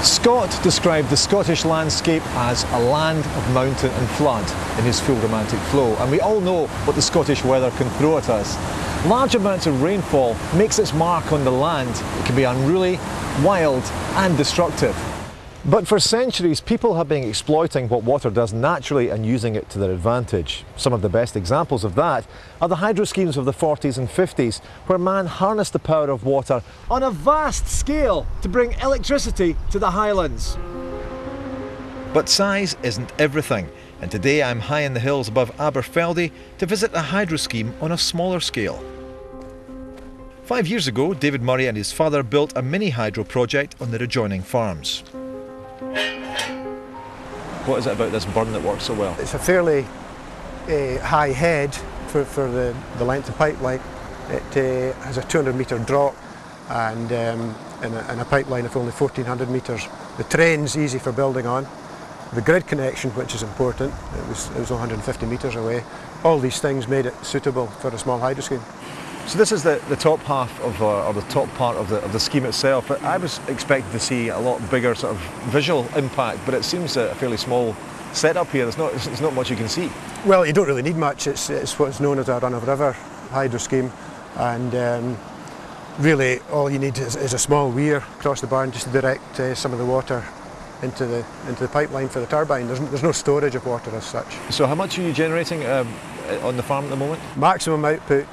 Scott described the Scottish landscape as a land of mountain and flood in his full romantic flow, and we all know what the Scottish weather can throw at us. Large amounts of rainfall makes its mark on the land. It can be unruly, wild and destructive. But for centuries, people have been exploiting what water does naturally and using it to their advantage. Some of the best examples of that are the hydro schemes of the 40s and 50s, where man harnessed the power of water on a vast scale to bring electricity to the Highlands. But size isn't everything, and today I'm high in the hills above Aberfeldy to visit a hydro scheme on a smaller scale. 5 years ago, David Murray and his father built a mini hydro project on their adjoining farms. What is it about this burn that works so well? It's a fairly high head for the length of pipeline. It has a 200-metre drop and a pipeline of only 1,400 metres. The terrain's easy for building on. The grid connection, which is important, it was 150 metres away. All these things made it suitable for a small hydro scheme. So this is the top half of, or the top part of the scheme itself. I was expecting to see a lot bigger sort of visual impact, but it seems a fairly small setup here. There's not much you can see. Well, you don't really need much. It's what's known as a run-of-river hydro scheme, and really all you need is a small weir across the barn just to direct some of the water into the pipeline for the turbine. There's no storage of water as such. So how much are you generating on the farm at the moment? Maximum output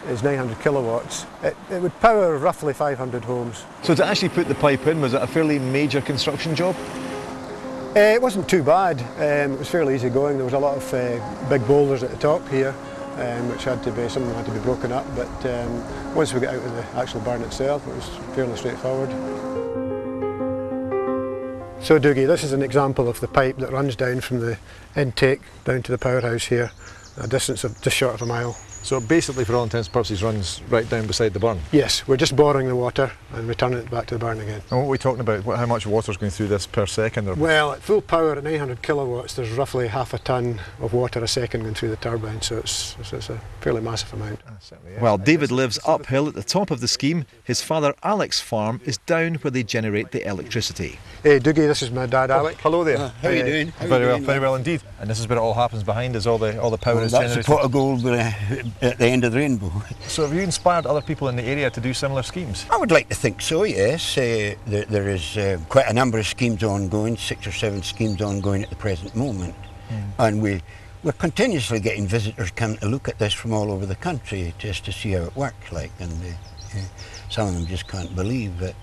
is 900 kilowatts. It would power roughly 500 homes. So to actually put the pipe in, was it a fairly major construction job? It wasn't too bad. It was fairly easy going. There was a lot of big boulders at the top here, which some of them had to be broken up, but once we got out of the actual barn itself, it was fairly straightforward. So Doogie, this is an example of the pipe that runs down from the intake down to the powerhouse here, a distance of just short of a mile. So it basically, for all intents and purposes, runs right down beside the barn? Yes, we're just borrowing the water and returning it back to the barn again. And what are we talking about? How much water is going through this per second? Or? Well, at full power at 900 kilowatts, there's roughly half a tonne of water a second going through the turbine, so it's a fairly massive amount. While David lives uphill at the top of the scheme, his father Alec's farm is down where they generate the electricity. Hey Doogie, this is my dad Alec. Hello there. How are you doing? Very well indeed. And this is where it all happens behind us, all the power is generated. That's the pot of gold at the end of the rainbow. So have you inspired other people in the area to do similar schemes? I would like to think so, yes. There is quite a number of schemes ongoing, 6 or 7 schemes ongoing at the present moment. And we're continuously getting visitors coming to look at this from all over the country just to see how it works, and some of them just can't believe that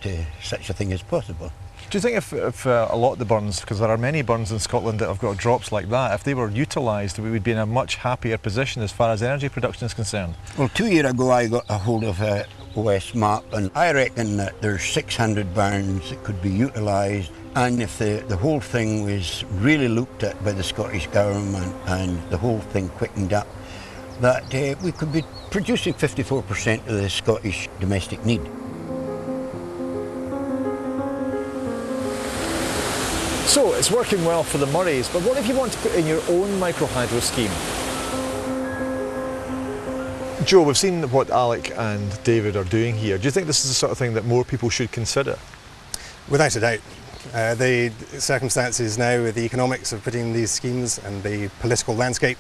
such a thing is possible. Do you think if a lot of the burns, because there are many burns in Scotland that have got drops like that, if they were utilised, we would be in a much happier position as far as energy production is concerned? Well, 2 years ago I got a hold of a OS map, and I reckon that there's 600 burns that could be utilised, and if the whole thing was really looked at by the Scottish Government and the whole thing quickened up, that we could be producing 54% of the Scottish domestic need. So it's working well for the Murrays, but what if you want to put in your own microhydro scheme? Joe, we've seen what Alec and David are doing here. Do you think this is the sort of thing that more people should consider? Without a doubt. The circumstances now with the economics of putting these schemes and the political landscape,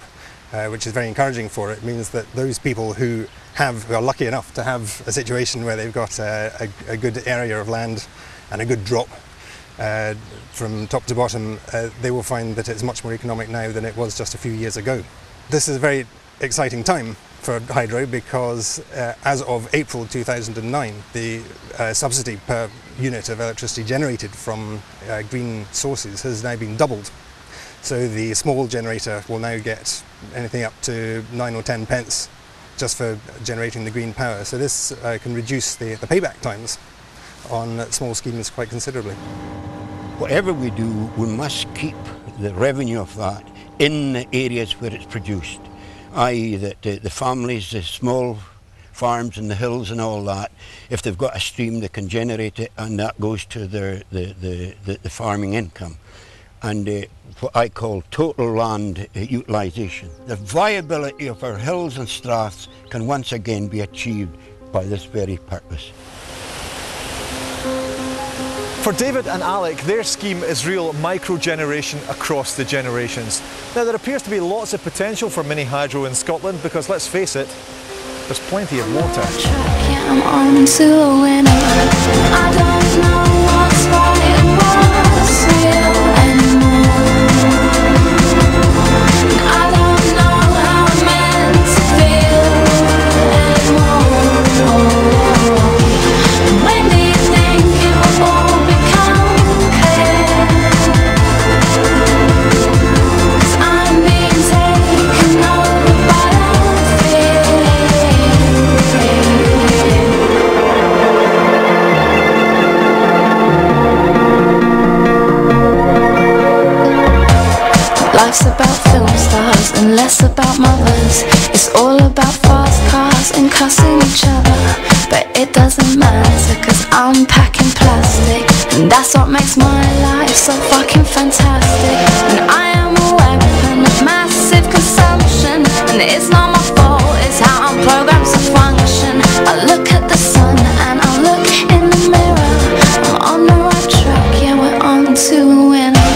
which is very encouraging for it, means that those people who are lucky enough to have a situation where they've got a good area of land and a good drop from top to bottom, they will find that it's much more economic now than it was just a few years ago. This is a very exciting time for hydro because as of April 2009, the subsidy per unit of electricity generated from green sources has now been doubled. So the small generator will now get anything up to 9 or 10 pence just for generating the green power. So this can reduce the payback times on small schemes quite considerably. Whatever we do, we must keep the revenue of that in the areas where it's produced, i.e. that the families, the small farms in the hills and all that, if they've got a stream they can generate it, and that goes to the farming income. And what I call total land utilisation. The viability of our hills and straths can once again be achieved by this very purpose. For David and Alec, their scheme is real micro-generation across the generations. Now there appears to be lots of potential for mini hydro in Scotland because, let's face it, there's plenty of water. I'm on to a winner. I don't know what's right and what's real anymore. I don't know how I'm meant to feel anymore. When do you think it will all become clear? 'Cause I'm being taken over by a fear. Life's about film stars and less about mothers. It's all about fast cars and cussing each other. But it doesn't matter, 'cause I'm packing plastic, and that's what makes my life so fucking fantastic. And I am a weapon of massive consumption, and it's not my fault, it's how I'm programmed to function. I look at the sun and I look in the mirror. I'm on the right track, yeah, we're on to a winner.